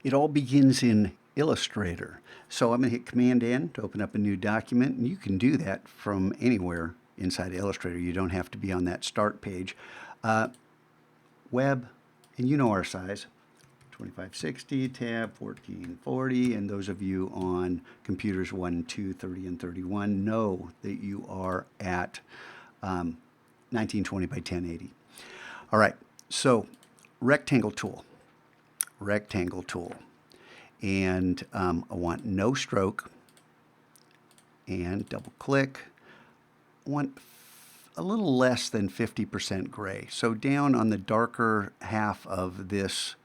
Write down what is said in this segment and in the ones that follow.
It all begins in Illustrator. So I'm going to hit Command N to open up a new document, and you can do that from anywhere inside Illustrator. You don't have to be on that start page. Web, and you know our size, 2560, tab 1440, and those of you on computers 1, 2, 30, and 31 know that you are at 1920 by 1080. All right, so rectangle tool. And I want no stroke, and double click. I want a little less than 50% gray. So down on the darker half of this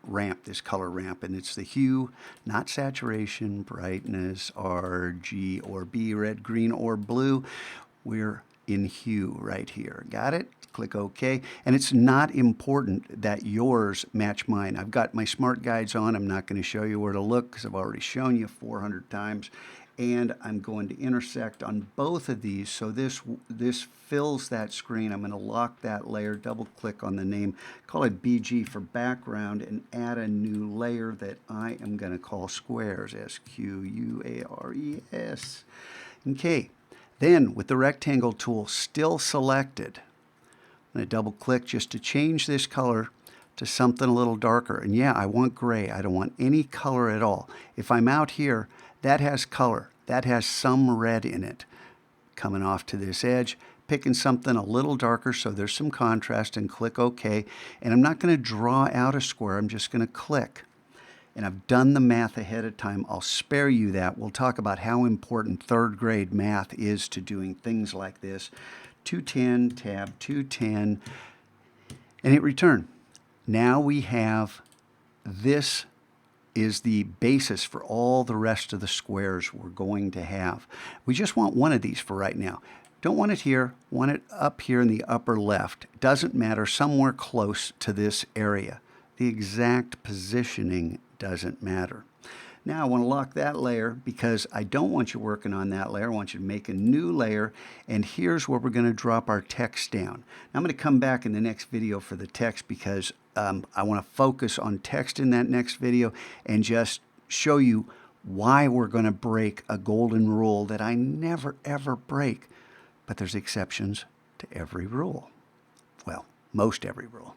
ramp, this color ramp, and it's the hue, not saturation, brightness, R, G, or B, red, green, or blue. We're in hue right here. Got it? Click OK. And it's not important that yours match mine. I've got my smart guides on. I'm not going to show you where to look because I've already shown you 400 times. And I'm going to intersect on both of these. So this fills that screen. I'm going to lock that layer, double click on the name, call it BG for background, and add a new layer that I am going to call squares, SQUARES. Okay. Then with the rectangle tool still selected, I'm going to double click just to change this color to something a little darker. And yeah, I want gray. I don't want any color at all. If I'm out here, that has color. That has some red in it. Coming off to this edge, picking something a little darker so there's some contrast, and click OK. And I'm not going to draw out a square. I'm just going to click. And I've done the math ahead of time. I'll spare you that. We'll talk about how important third grade math is to doing things like this. 210, tab 210, and hit return. Now we have this is the basis for all the rest of the squares we're going to have. We just want one of these for right now. Don't want it here, want it up here in the upper left. Doesn't matter, somewhere close to this area. The exact positioning doesn't matter. Now I want to lock that layer because I don't want you working on that layer. I want you to make a new layer, and here's where we're going to drop our text down. Now I'm going to come back in the next video for the text because I want to focus on text in that next video and just show you why we're going to break a golden rule that I never ever break. But there's exceptions to every rule. Well, most every rule.